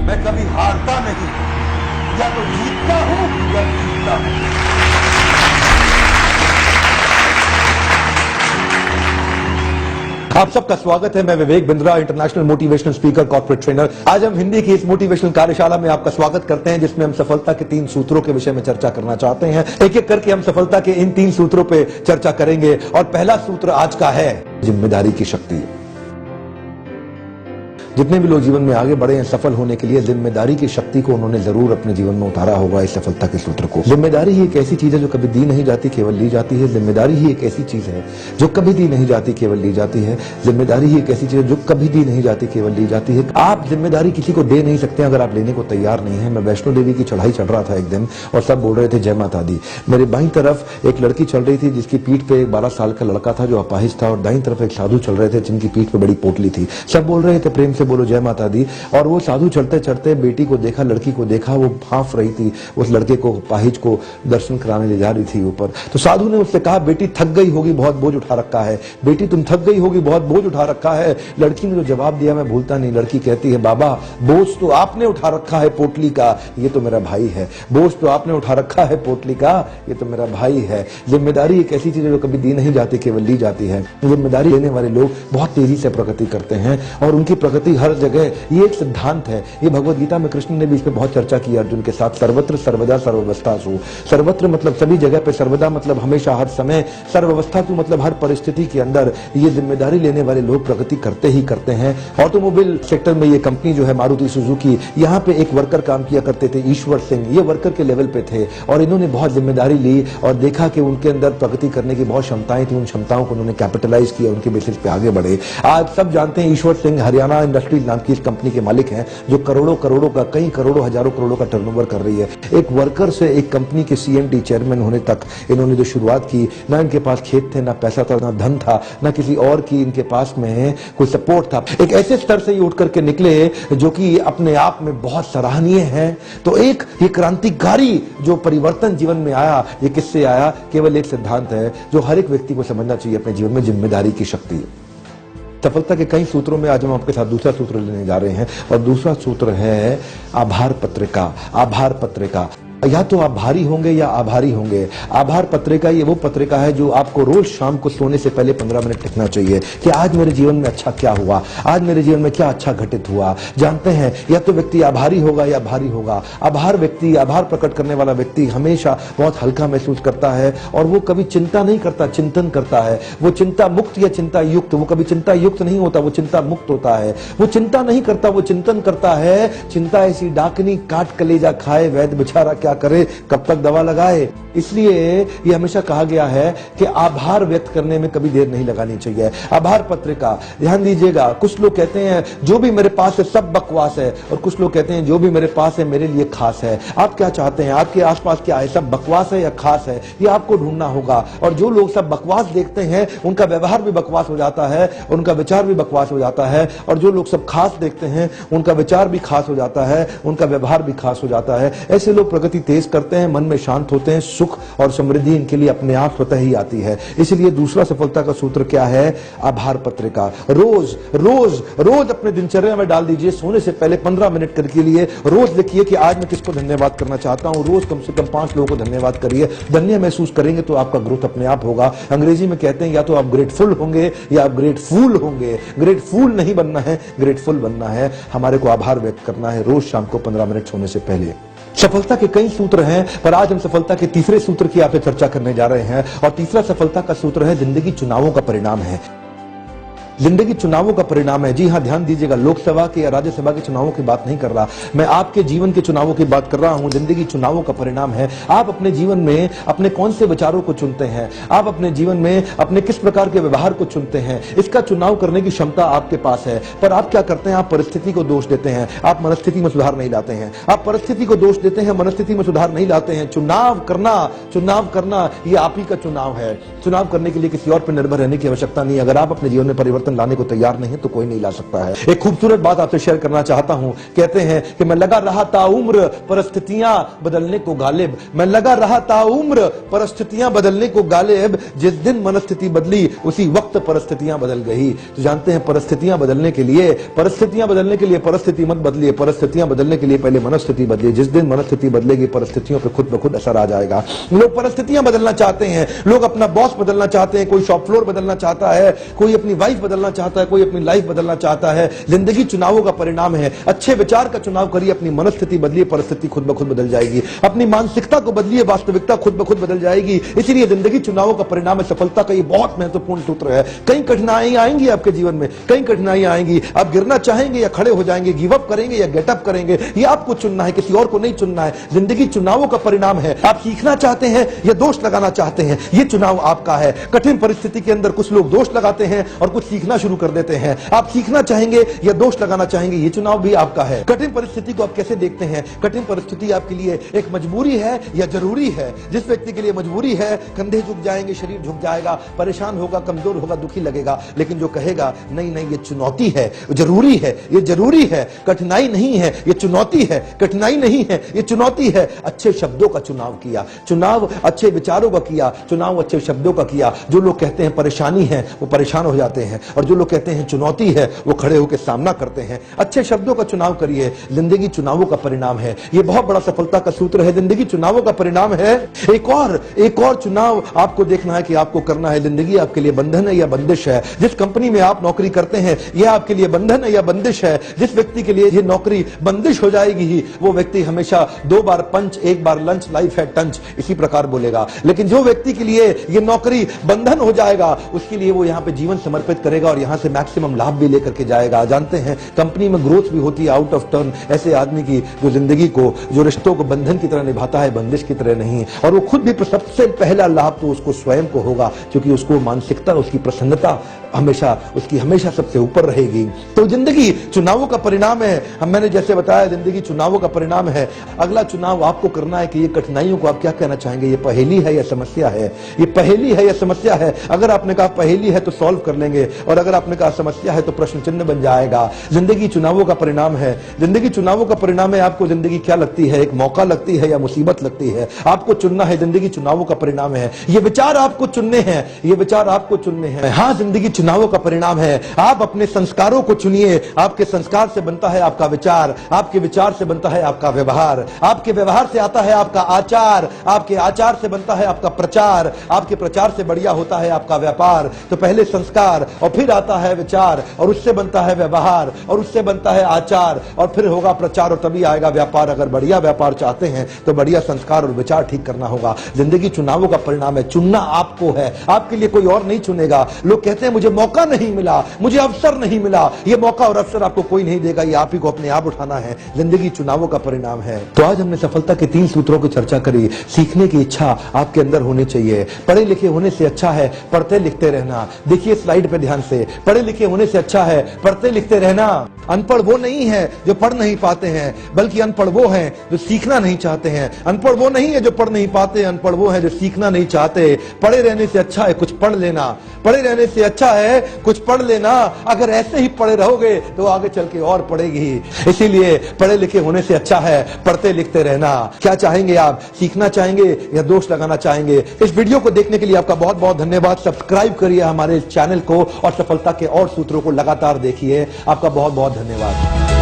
मैं कभी हारता नहीं, या तो जीतता हूं या जीतता हूं। आप सबका स्वागत है। मैं Vivek Bindra, international motivational speaker, corporate trainer. आज हम हिंदी की इस मोटिवेशनल कार्यशाला में आपका स्वागत करते हैं, जिसमें हम सफलता के 3 सूत्रों के विषय में चर्चा करना चाहते हैं। एक एक करके हम सफलता के इन 3 सूत्रों पे चर्चा करेंगे और पहला सूत्र आज का है जिम्मेदारी की शक्ति। जितने भी लोग जीवन में आगे बढ़े हैं सफल होने के लिए, जिम्मेदारी की शक्ति को उन्होंने जरूर अपने जीवन में उतारा होगा, इस सफलता के सूत्र को। जिम्मेदारी ही एक ऐसी चीज है जो कभी दी नहीं जाती, केवल ली जाती है। जिम्मेदारी ही एक ऐसी चीज है जो कभी दी नहीं जाती, केवल ली जाती है। जिम्मेदारी ही एक ऐसी चीज है जो कभी दी नहीं जाती, केवल ली जाती है। आप जिम्मेदारी किसी को दे नहीं सकते अगर आप लेने को तैयार नहीं है। मैं वैष्णो देवी की चढ़ाई चढ़ रहा था एक दिन और सब बोल रहे थे जय माता दी। मेरे बाईं तरफ एक लड़की चल रही थी जिसकी पीठ पे एक 12 साल का लड़का था जो अपाहिज था, और दाईं तरफ एक साधु चल रहे थे जिनकी पीठ पे बड़ी पोटली थी। सब बोल रहे थे प्रेम से बोलो जय माता दी। और वो साधु चलते चलते बेटी को देखा, लड़की को देखा, वो भांफ रही थी, उस लड़के को, पाहिज को दर्शन कराने ले जा रही थी ऊपर। तो साधु ने उससे कहा बेटी थक गई होगी, बहुत बोझ उठा रखा है। बेटी तुम थक गई होगी, बहुत बोझ उठा रखा है। लड़की ने जो जवाब दिया मैं भूलता नहीं। लड़की कहती है बाबा बोझ तो आपने उठा रखा है पोटली का, ये तो मेरा भाई है। बोझ तो आपने उठा रखा है पोटली का, ये तो मेरा भाई है। जिम्मेदारी एक ऐसी चीज है जो कभी दी नहीं जाती, केवल ली जाती है। जिम्मेदारी लेने वाले लोग बहुत तेजी से प्रगति करते हैं और उनकी प्रगति हर जगह, ये एक सिद्धांत है। ये भगवद गीता में कृष्ण ने भी इस पे बहुत चर्चा की अर्जुन के साथ। सर्वत्र सर्वदा सर्वावस्थासु। सर्वत्र मतलब सभी जगह पे, सर्वदा मतलब हमेशा हर समय, सर्वावस्थासु मतलब हर परिस्थिति के अंदर। ये जिम्मेदारी लेने वाले लोग प्रगति करते ही करते हैं। ऑटोमोबाइल सेक्टर में ये कंपनी जो है मारुति सुजुकी, यहाँ पे एक वर्कर काम किया करते थे ईश्वर सिंह, ये वर्कर के लेवल पे थे और इन्होंने बहुत जिम्मेदारी ली और देखा कि उनके अंदर प्रगति करने की बहुत क्षमताएं थी। उन क्षमताओं को उन्होंने कैपिटलाइज किया, उनके बेसिस पे आगे बढ़े। आज सब जानते हैं ईश्वर सिंह हरियाणा इंडस्ट्रीज नाम की इस कंपनी के मालिक हैं जो करोड़ों करोड़ों का, कई करोड़ों हजारों करोड़ों का टर्नओवर कर रही है। एक वर्कर से एक कंपनी के सीएमडी चेयरमैन होने तक इन्होंने जो शुरुआत की, ना इनके पास खेत थे, ना पैसा था, ना धन था, ना किसी और की इनके पास में कोई सपोर्ट था। एक ऐसे स्तर से ये उठ करके निकले जो कि अपने आप में बहुत सराहनीय है। तो एक ये क्रांतिकारी जो परिवर्तन जीवन में आया, ये किससे आया? केवल एक सिद्धांत है जो हर एक व्यक्ति को समझना चाहिए अपने जीवन में, जिम्मेदारी की शक्ति। सफलता के कई सूत्रों में आज हम आपके साथ दूसरा सूत्र लेने जा रहे हैं और दूसरा सूत्र है आभार पत्रिका। आभार पत्रिका, या तो आप भारी होंगे या आभारी होंगे। आभार पत्रिका ये वो पत्रिका है जो आपको रोज शाम को सोने से पहले 15 मिनट लिखना चाहिए कि आज मेरे जीवन में अच्छा क्या हुआ, आज मेरे जीवन में क्या अच्छा घटित हुआ। जानते हैं या तो व्यक्ति आभारी होगा या भारी होगा। आभार व्यक्ति, आभार प्रकट करने वाला व्यक्ति हमेशा बहुत हल्का महसूस करता है और वो कभी चिंता नहीं करता, चिंतन करता है। वो चिंता मुक्त या चिंता युक्त, वो कभी चिंता युक्त नहीं होता, वो चिंता मुक्त होता है। वो चिंता नहीं करता, वो चिंतन करता है। चिंता ऐसी डाकनी काट कलेजा खाए, वैद्य बेचारा क्या करे, कब तक दवा लगाए। इसलिए ये हमेशा कहा गया है कि आभार व्यक्त करने में कभी देर नहीं लगानी चाहिए। आभार पत्रिका, ध्यान दीजिएगा। कुछ लोग कहते हैं जो भी मेरे पास है सब बकवास है, और कुछ लोग कहते हैं जो भी मेरे पास है मेरे लिए खास है। आप क्या चाहते हैं? आपके आसपास क्या है? सब बकवास है या खास है? ये आपको ढूंढना होगा। और जो लोग सब बकवास देखते हैं उनका व्यवहार भी बकवास हो जाता है, उनका विचार भी बकवास हो जाता है। और जो लोग सब खास देखते हैं उनका विचार भी खास हो जाता है, उनका व्यवहार भी खास हो जाता है। ऐसे लोग प्रगति तेज करते हैं, मन में शांत होते हैं, सुख और समृद्धि इनके लिए अपने आप स्वतः ही आती है। इसलिए दूसरा सफलता का सूत्र क्या है? आभार पत्रिका। रोज रोज रोज अपने दिनचर्या में डाल दीजिए। सोने से पहले 15 मिनट के लिए रोज लिखिए कि आज मैं किसको धन्यवाद करना चाहता हूं। रोज कम से कम 5 लोगों को धन्यवाद करिए। धन्य महसूस करेंगे तो आपका ग्रोथ अपने आप होगा। अंग्रेजी में कहते हैं या तो आप ग्रेटफुल होंगे या आप ग्रेटफुल होंगे। ग्रेटफुल नहीं बनना है, ग्रेटफुल बनना है। हमारे को आभार व्यक्त करना है रोज शाम को 15 मिनट सोने से पहले। सफलता के कई सूत्र हैं, पर आज हम सफलता के तीसरे सूत्र की आपसे चर्चा करने जा रहे हैं। और तीसरा सफलता का सूत्र है जिंदगी चुनावों का परिणाम है। जिंदगी चुनावों का परिणाम है। जी हां, ध्यान दीजिएगा। लोकसभा के या राज्यसभा के चुनावों की बात नहीं कर रहा मैं, आपके जीवन के चुनावों की बात कर रहा हूं। जिंदगी चुनावों का परिणाम है। आप अपने जीवन में अपने कौन से विचारों को चुनते हैं, आप अपने जीवन में अपने किस प्रकार के व्यवहार को चुनते हैं, इसका चुनाव करने की क्षमता आपके पास है। पर आप क्या करते हैं? आप परिस्थिति को दोष देते हैं, आप मनस्थिति में सुधार नहीं लाते हैं। आप परिस्थिति को दोष देते हैं, मनस्थिति में सुधार नहीं लाते हैं। चुनाव करना ये आप ही का चुनाव है। चुनाव करने के लिए किसी और पर निर्भर रहने की आवश्यकता नहीं। अगर आप अपने जीवन में परिवर्तन परिवर्तन लाने को तैयार नहीं है तो कोई नहीं ला सकता है। एक खूबसूरत बात आपसे शेयर करना चाहता हूं। कहते हैं कि मैं लगा रहा ताउम्र परिस्थितियां बदलने को गालिब, मैं लगा रहा ताउम्र परिस्थितियां बदलने को गालिब, जिस दिन मनस्थिति बदली उसी वक्त परिस्थितियां बदल गई। तो जानते हैं परिस्थितियां बदलने के लिए परिस्थिति मत बदलिए, परिस्थितियां बदलने के लिए पहले मनस्थिति बदलिए। जिस दिन मनस्थिति बदलेगी परिस्थितियों पर खुद ब खुद असर आ जाएगा। लोग परिस्थितियां बदलना चाहते हैं, लोग अपना बॉस बदलना चाहते हैं, कोई शॉप फ्लोर बदलना चाहता है, कोई अपनी वाइफ बदलना चाहता है, कोई अपनी लाइफ बदलना चाहता है। जिंदगी चुनावों का परिणाम है। अच्छे विचार का चुनाव करिए, अपनी मनस्थिति बदलिए, परिस्थिति खुद ब खुद बदल जाएगी। अपनी मानसिकता को बदलिए, वास्तविकता खुद ब खुद बदल जाएगी। इसीलिए जिंदगी चुनावों का परिणाम है। सफलता का ये बहुत महत्वपूर्ण सूत्र है। कई कठिनाइयां आएंगी आपके जीवन में, कई कठिनाइयां आएंगी। आप गिरना चाहेंगे या खड़े हो जाएंगे, गिव अप करेंगे या गेटअप करेंगे, ये आपको चुनना है, किसी और को नहीं चुनना है। जिंदगी चुनावों का परिणाम है। आप सीखना चाहते हैं या दोष लगाना चाहते हैं, ये चुनाव आपका है। कठिन परिस्थिति के अंदर कुछ लोग दोष लगाते हैं और कुछ सीखना शुरू कर देते हैं। आप सीखना चाहेंगे या दोष लगाना चाहेंगे, ये चुनाव भी आपका है। कठिन परिस्थिति को आप कैसे देखते हैं? कठिन परिस्थिति आपके लिए एक मजबूरी है या जरूरी है? जिस व्यक्ति के लिए मजबूरी है, कंधे झुक जाएंगे, शरीर झुक जाएगा, परेशान होगा, कमजोर होगा, दुखी लगेगा। लेकिन जो कहेगा नहीं नहीं ये चुनौती है, जरूरी है, ये जरूरी है, कठिनाई नहीं है, ये चुनौती है, कठिनाई नहीं है, ये चुनौती है, अच्छे शब्दों का चुनाव किया, चुनाव अच्छे विचारों का किया, चुनाव अच्छे शब्दों का किया। जो लोग कहते हैं परेशानी है वो परेशान हो जाते हैं, और जो लोग कहते हैं चुनौती है वो खड़े होकर सामना करते हैं। अच्छे शब्दों का चुनाव करिए। जिंदगी चुनावों का परिणाम है। ये बहुत बड़ा सफलता का सूत्र है। जिंदगी चुनावों का परिणाम है। एक और चुनाव आपको देखना है कि आपको करना है। जिंदगी आपके लिए बंधन है या बंदिश है? जिस कंपनी में आप नौकरी करते हैं यह आपके लिए बंधन है या बंदिश है? जिस व्यक्ति के लिए ये नौकरी बंदिश हो जाएगी ही, वो व्यक्ति हमेशा 2 बार पंच 1 बार लंच, लाइफ है टंच, इसी प्रकार बोलेगा। लेकिन जो व्यक्ति के लिए ये नौकरी बंधन हो जाएगा, उसके लिए वो यहाँ पे जीवन समर्पित करेगा और यहाँ से मैक्सिमम लाभ भी लेकर के जाएगा। जानते हैं कंपनी में ग्रोथ भी होती है आउट ऑफ टर्न ऐसे आदमी की जो जिंदगी को, जो रिश्तों को बंधन की तरह निभाता है, बंदिश की तरह नहीं। और वो खुद भी सबसे पहला लाभ तो उसको स्वयं को होगा, क्योंकि उसको मानसिकता, उसकी प्रसन्नता हमेशा सबसे ऊपर रहेगी। तो जिंदगी चुनावों का परिणाम है। मैंने जैसे बताया जिंदगी चुनावों का परिणाम है। अगला चुनाव आपको करना है कि ये कठिनाइयों को आप क्या कहना चाहेंगे। ये पहेली है या समस्या है? ये पहेली है या समस्या है? अगर आपने कहा पहेली है तो सॉल्व कर लेंगे, और अगर आपने कहा समस्या है तो प्रश्न चिन्ह बन जाएगा। जिंदगी चुनावों का परिणाम है। जिंदगी चुनावों का परिणाम है। आपको जिंदगी क्या लगती है? एक मौका लगती है या मुसीबत लगती है? आपको चुनना है। जिंदगी चुनावों का परिणाम है। ये विचार आपको चुनने हैं, ये विचार आपको चुनने हैं। हाँ, जिंदगी चुनावों का परिणाम है। आप अपने संस्कारों को चुनिए। आपके संस्कार से बनता है आपका विचार, आपके विचार से बनता है आपका व्यवहार, आपके व्यवहार से आता है आपका आचार, आपके आचार से बनता है आपका प्रचार, आपके प्रचार से बढ़िया होता है आपका व्यापार। तो पहले संस्कार और फिर आता है विचार, और उससे बनता है व्यवहार, और उससे बनता है आचार, और फिर होगा प्रचार, और तभी आएगा व्यापार। अगर बढ़िया व्यापार चाहते हैं तो बढ़िया संस्कार और विचार ठीक करना होगा। जिंदगी चुनावों का परिणाम है। चुनना आपको है, आपके लिए कोई और नहीं चुनेगा। लोग कहते हैं मुझे मौका नहीं मिला, मुझे अवसर नहीं मिला। ये मौका और अवसर आपको कोई नहीं देगा, ये आप ही को अपने आप उठाना है। जिंदगी चुनावों का परिणाम है। तो आज हमने सफलता के 3 सूत्रों की चर्चा करी। सीखने की इच्छा आपके अंदर होनी चाहिए। पढ़े लिखे होने से अच्छा है पढ़ते लिखते रहना। देखिए स्लाइड पे ध्यान से, पढ़े लिखे होने से अच्छा है पढ़ते लिखते रहना। अनपढ़ वो नहीं है जो पढ़ नहीं पाते हैं, बल्कि अनपढ़ वो हैं जो सीखना नहीं चाहते हैं। अनपढ़ वो नहीं है जो पढ़ नहीं पाते, अनपढ़ वो है जो सीखना नहीं चाहते। पढ़े रहने से अच्छा है कुछ पढ़ लेना, पढ़े रहने से अच्छा है कुछ पढ़ लेना। अगर ऐसे ही पढ़े रहोगे तो आगे चल के और पढ़ेगी। इसीलिए पढ़े लिखे होने से अच्छा है पढ़ते लिखते रहना। क्या चाहेंगे आप? सीखना चाहेंगे या दोष लगाना चाहेंगे? इस वीडियो को देखने के लिए आपका बहुत बहुत धन्यवाद। सब्सक्राइब करिए हमारे चैनल को और सफलता के और सूत्रों को लगातार देखिए। आपका बहुत बहुत धन्यवाद।